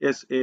S.A.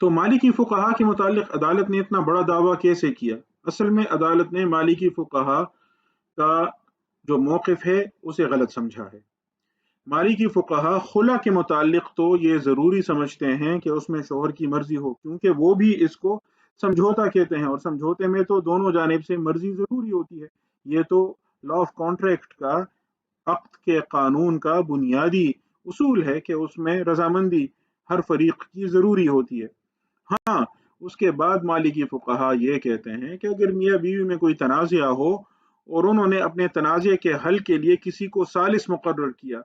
تو مالکی فقہا کے متعلق عدالت نے اتنا بڑا دعویٰ کیسے کیا؟ اصل میں عدالت نے مالکی فقہا کا جو موقف ہے اسے غلط سمجھا ہے۔ مالکی فقہا خلا کے متعلق تو یہ ضروری سمجھتے ہیں کہ اس میں شوہر کی مرضی ہو، کیونکہ وہ بھی اس کو سمجھوتا کہتے ہیں، اور سمجھوتے میں تو دونوں جانب سے مرضی ضروری ہوتی ہے۔ یہ تو لا آف کانٹریکٹ کا، عقد کے قانون کا بنیادی اصول ہے کہ اس میں رضامندی ہر فریق کی ضروری ہوتی ہے۔ ہاں، اس کے بعد مالکی فقہا یہ کہتے ہیں کہ اگر میاں بیوی میں کوئی تنازع ہو اور انہوں نے اپنے تنازع کے حل کے لیے کسی کو ثالث مقرر کیا،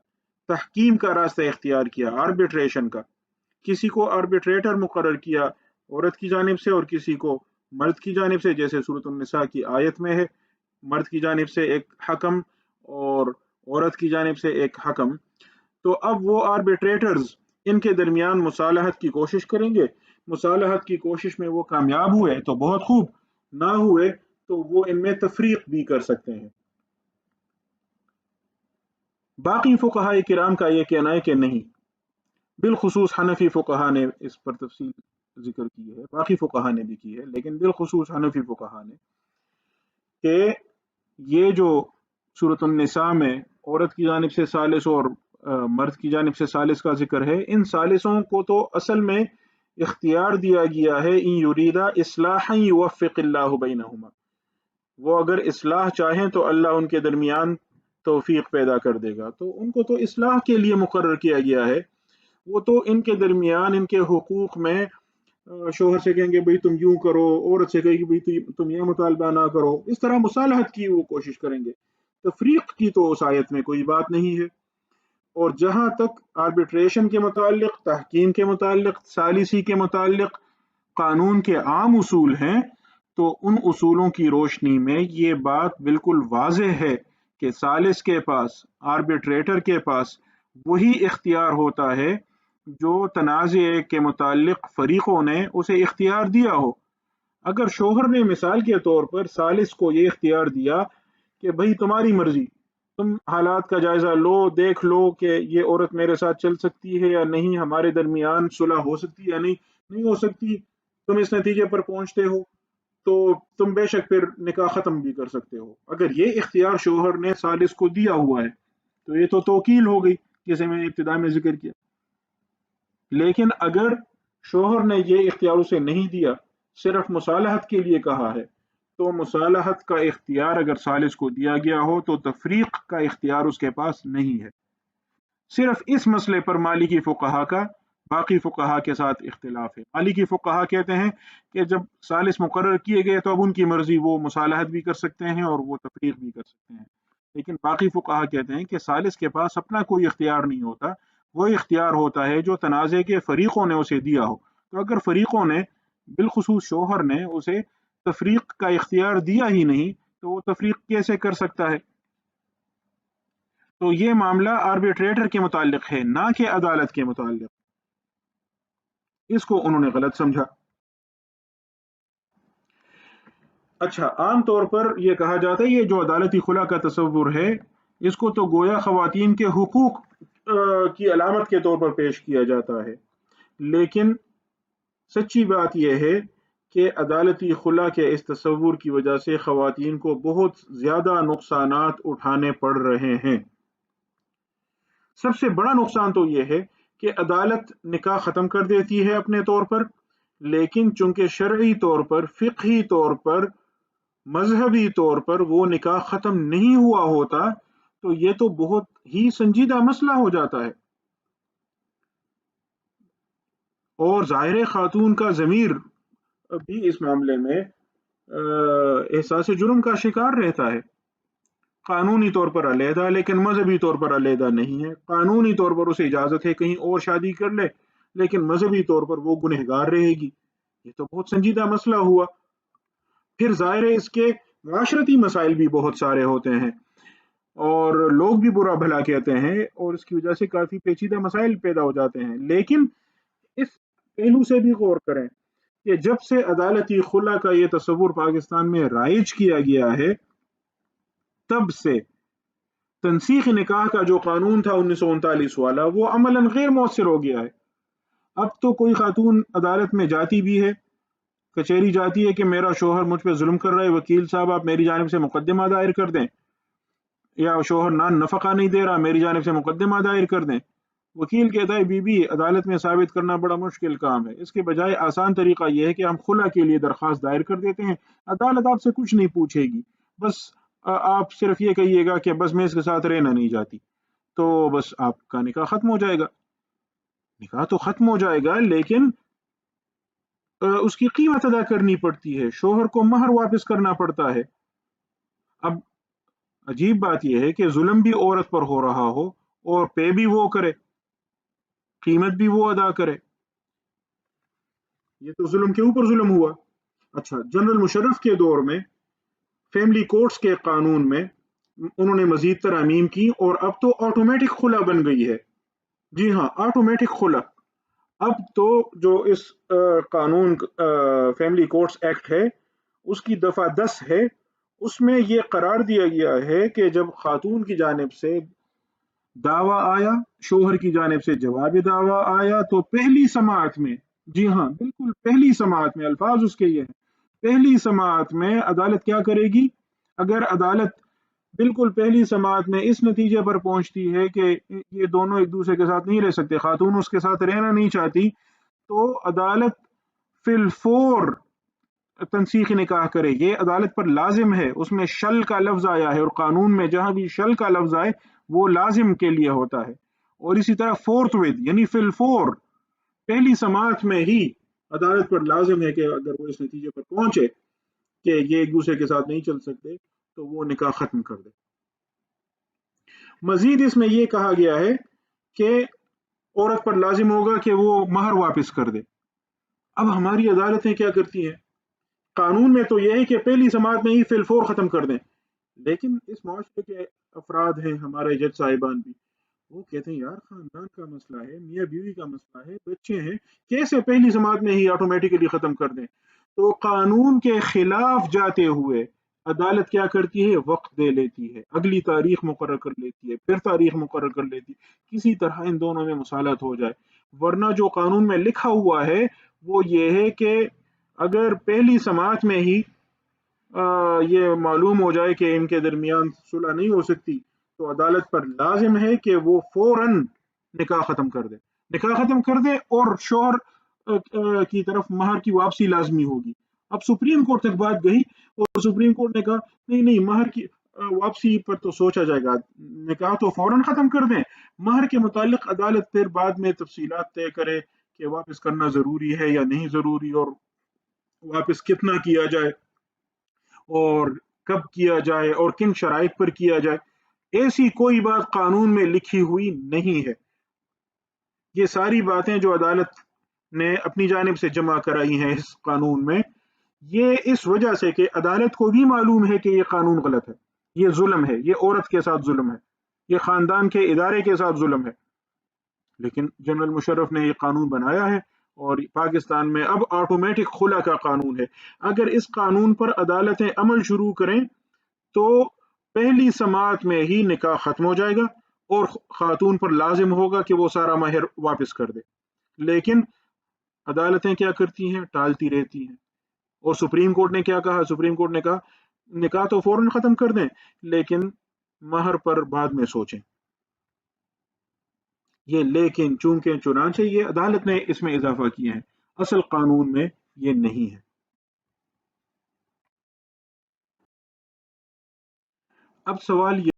تحکیم کا راستہ اختیار کیا، آربیٹریشن کا، کسی کو آربیٹریٹر مقرر کیا عورت کی جانب سے اور کسی کو مرد کی جانب سے، جیسے سورۃ النساء کی آیت میں ہے، مرد کی جانب سے ایک حکم اور عورت کی جانب سے ایک حکم، تو اب وہ آربیٹریٹرز ان کے درمیان مصالحت کی کوشش کریں گے۔ مصالحت کی کوشش میں وہ کامیاب ہوئے تو بہت خوب، نہ ہوئے تو وہ ان میں تفریق بھی کر سکتے ہیں۔ باقی فقہاء کرام کا یہ کہنا ہے کہ نہیں، بالخصوص حنفی فقہا نے اس پر تفصیل ذکر کی ہے، باقی فقہا نے بھی کی ہے، لیکن بالخصوص حنفی فقہا نے، کہ یہ جو سورۃ النساء میں عورت کی جانب سے ثالث اور مرد کی جانب سے ثالث کا ذکر ہے، ان ثالثوں کو تو اصل میں اختیار دیا گیا ہے، ان یریدا اصلاحا یوفق اللہ بینہما، وہ اگر اصلاح چاہیں تو اللہ ان کے درمیان توفیق پیدا کر دے گا، تو ان کو تو اصلاح کے لیے مقرر کیا گیا ہے، وہ تو ان کے درمیان ان کے حقوق میں شوہر سے کہیں گے بھئی تم یوں کرو، عورت سے کہیں گے بھئی تم یہ مطالبہ نہ کرو، اس طرح مصالحت کی وہ کوشش کریں گے، تفریق کی تو اس آیت میں کوئی بات نہیں ہے۔ اور جہاں تک آربیٹریشن کے متعلق، تحکیم کے متعلق، ثالثی کے متعلق قانون کے عام اصول ہیں، تو ان اصولوں کی روشنی میں یہ بات بالکل واضح ہے کہ ثالث کے پاس، آربیٹریٹر کے پاس وہی اختیار ہوتا ہے جو تنازع کے متعلق فریقوں نے اسے اختیار دیا ہو۔ اگر شوہر نے مثال کے طور پر ثالث کو یہ اختیار دیا کہ بھئی تمہاری مرضی، تم حالات کا جائزہ لو، دیکھ لو کہ یہ عورت میرے ساتھ چل سکتی ہے یا نہیں، ہمارے درمیان صلح ہو سکتی ہے یا نہیں ہو سکتی، تم اس نتیجے پر پہنچتے ہو تو تم بے شک پھر نکاح ختم بھی کر سکتے ہو۔ اگر یہ اختیار شوہر نے ثالث کو دیا ہوا ہے تو یہ تو توکیل ہو گئی، جیسے میں نے ابتدا میں ذکر کیا۔ لیکن اگر شوہر نے یہ اختیار اسے نہیں دیا، صرف مصالحت کے لیے کہا ہے، تو مصالحت کا اختیار اگر ثالث کو دیا گیا ہو تو تفریق کا اختیار اس کے پاس نہیں ہے۔ صرف اس مسئلے پر مالکی فقہا کا باقی فقہا کے ساتھ اختلاف ہے۔ مالکی فقہا کہتے ہیں کہ جب ثالث مقرر کیے گئے تو اب ان کی مرضی، وہ مصالحت بھی کر سکتے ہیں اور وہ تفریق بھی کر سکتے ہیں، لیکن باقی فقہا کہتے ہیں کہ ثالث کے پاس اپنا کوئی اختیار نہیں ہوتا، وہ اختیار ہوتا ہے جو تنازع کے فریقوں نے اسے دیا ہو۔ تو اگر فریقوں نے، بالخصوص شوہر نے، اسے تفریق کا اختیار دیا ہی نہیں تو وہ تفریق کیسے کر سکتا ہے؟ تو یہ معاملہ آربیٹریٹر کے متعلق ہے، نہ کہ عدالت کے متعلق۔ اس کو انہوں نے غلط سمجھا۔ اچھا، عام طور پر یہ کہا جاتا ہے یہ جو عدالتی خلا کا تصور ہے، اس کو تو گویا خواتین کے حقوق کی علامت کے طور پر پیش کیا جاتا ہے، لیکن سچی بات یہ ہے کہ عدالتی خلا کے اس تصور کی وجہ سے خواتین کو بہت زیادہ نقصانات اٹھانے پڑ رہے ہیں۔ سب سے بڑا نقصان تو یہ ہے کہ عدالت نکاح ختم کر دیتی ہے اپنے طور پر، لیکن چونکہ شرعی طور پر، فقہی طور پر، مذہبی طور پر وہ نکاح ختم نہیں ہوا ہوتا، تو یہ تو بہت ہی سنجیدہ مسئلہ ہو جاتا ہے، اور ظاہر خاتون کا ضمیر بھی اس معاملے میں احساس جرم کا شکار رہتا ہے۔ قانونی طور پر علیحدہ، لیکن مذہبی طور پر علیحدہ نہیں ہے۔ قانونی طور پر اسے اجازت ہے کہیں اور شادی کر لے، لیکن مذہبی طور پر وہ گنہگار رہے گی۔ یہ تو بہت سنجیدہ مسئلہ ہوا۔ پھر ظاہر ہے اس کے معاشرتی مسائل بھی بہت سارے ہوتے ہیں، اور لوگ بھی برا بھلا کہتے ہیں، اور اس کی وجہ سے کافی پیچیدہ مسائل پیدا ہو جاتے ہیں۔ لیکن اس پہلو سے بھی غور کریں کہ جب سے عدالتی خلا کا یہ تصور پاکستان میں رائج کیا گیا ہے، تب سے تنسیخ نکاح کا جو قانون تھا 1939 والا، وہ عملاً غیر مؤثر ہو گیا ہے۔ اب تو کوئی خاتون عدالت میں جاتی بھی ہے، کچہری جاتی ہے کہ میرا شوہر مجھ پہ ظلم کر رہا ہے، وکیل صاحب آپ میری جانب سے مقدمہ دائر کر دیں، یا شوہر نفقہ نہیں دے رہا میری جانب سے مقدمہ دائر کر دیں، وکیل کہتا ہے بی بی عدالت میں ثابت کرنا بڑا مشکل کام ہے، اس کے بجائے آسان طریقہ یہ ہے کہ ہم خلا کے لیے درخواست دائر کر دیتے ہیں، عدالت آپ سے کچھ نہیں پوچھے گی، بس آپ صرف یہ کہیے گا کہ بس میں اس کے ساتھ رہنا نہیں چاہتی، تو بس آپ کا نکاح ختم ہو جائے گا۔ نکاح تو ختم ہو جائے گا لیکن اس کی قیمت ادا کرنی پڑتی ہے، شوہر کو مہر واپس کرنا پڑتا ہے۔ اب عجیب بات یہ ہے کہ ظلم بھی عورت پر ہو رہا ہو اور پے بھی وہ کرے، قیمت بھی وہ ادا کرے، یہ تو ظلم کے اوپر ظلم ہوا۔ اچھا، جنرل مشرف کے دور میں فیملی کورٹس کے قانون میں انہوں نے مزید ترامیم کی اور اب تو آٹومیٹک خلا بن گئی ہے۔ جی ہاں، آٹومیٹک خلا۔ اب تو جو اس قانون فیملی کورٹس ایکٹ ہے اس کی دفعہ 10 ہے، اس میں یہ قرار دیا گیا ہے کہ جب خاتون کی جانب سے دعویٰ آیا، شوہر کی جانب سے جواب دعویٰ آیا، تو پہلی سماعت میں، جی ہاں بالکل پہلی سماعت میں، الفاظ اس کے یہ ہیں، پہلی سماعت میں عدالت کیا کرے گی؟ اگر عدالت بالکل پہلی سماعت میں اس نتیجے پر پہنچتی ہے کہ یہ دونوں ایک دوسرے کے ساتھ نہیں رہ سکتے، خاتون اس کے ساتھ رہنا نہیں چاہتی، تو عدالت فی الفور تنسیخ نکاح کرے، یہ عدالت پر لازم ہے، اس میں شل کا لفظ آیا ہے اور قانون میں جہاں بھی شل کا لفظ آئے وہ لازم کے لیے ہوتا ہے، اور اسی طرح فورتھ ود یعنی فی الفور پہلی سماعت میں ہی عدالت پر لازم ہے کہ اگر وہ اس نتیجے پر پہنچے کہ یہ ایک دوسرے کے ساتھ نہیں چل سکتے تو وہ نکاح ختم کر دے۔ مزید اس میں یہ کہا گیا ہے کہ عورت پر لازم ہوگا کہ وہ مہر واپس کر دے۔ اب ہماری عدالتیں کیا کرتی ہیں؟ قانون میں تو یہ ہے کہ پہلی سماعت میں ہی فی الفور ختم کر دیں، لیکن اس معاشرے کے افراد ہیں، ہمارے جج صاحبان بھی، وہ کہتے ہیں یار خاندان کا مسئلہ ہے، میاں بیوی کا مسئلہ ہے، بچے ہیں، کیسے پہلی سماعت میں ہی آٹومیٹکلی ختم کر دیں؟ تو قانون کے خلاف جاتے ہوئے عدالت کیا کرتی ہے؟ وقت دے لیتی ہے، اگلی تاریخ مقرر کر لیتی ہے، پھر تاریخ مقرر کر لیتی ہے، کسی طرح ان دونوں میں مصالحت ہو جائے، ورنہ جو قانون میں لکھا ہوا ہے وہ یہ ہے کہ اگر پہلی سماعت میں ہی یہ معلوم ہو جائے کہ ان کے درمیان صلح نہیں ہو سکتی تو عدالت پر لازم ہے کہ وہ فوراً نکاح ختم کر دے، نکاح ختم کر دے اور شوہر کی طرف مہر کی واپسی لازمی ہوگی۔ اب سپریم کورٹ تک بات گئی اور سپریم کورٹ نے کہا نہیں نہیں، مہر کی واپسی پر تو سوچا جائے گا، نکاح تو فوراً ختم کر دیں، مہر کے متعلق عدالت پھر بعد میں تفصیلات طے کرے کہ واپس کرنا ضروری ہے یا نہیں ضروری، اور واپس کتنا کیا جائے اور کب کیا جائے اور کن شرائط پر کیا جائے، ایسی کوئی بات قانون میں لکھی ہوئی نہیں ہے۔ یہ ساری باتیں جو عدالت نے اپنی جانب سے جمع کرائی ہیں اس قانون میں، یہ اس وجہ سے کہ عدالت کو بھی معلوم ہے کہ یہ قانون غلط ہے، یہ ظلم ہے، یہ عورت کے ساتھ ظلم ہے، یہ خاندان کے ادارے کے ساتھ ظلم ہے، لیکن جنرل مشرف نے یہ قانون بنایا ہے اور پاکستان میں اب آٹومیٹک خلا کا قانون ہے۔ اگر اس قانون پر عدالتیں عمل شروع کریں تو پہلی سماعت میں ہی نکاح ختم ہو جائے گا اور خاتون پر لازم ہوگا کہ وہ سارا مہر واپس کر دے، لیکن عدالتیں کیا کرتی ہیں؟ ٹالتی رہتی ہیں۔ اور سپریم کورٹ نے کیا کہا؟ سپریم کورٹ نے کہا نکاح تو فوراً ختم کر دیں لیکن مہر پر بعد میں سوچیں، یہ لیکن چونکہ چنانچہ یہ عدالت نے اس میں اضافہ کیا ہے، اصل قانون میں یہ نہیں ہے۔ اب سوال یہ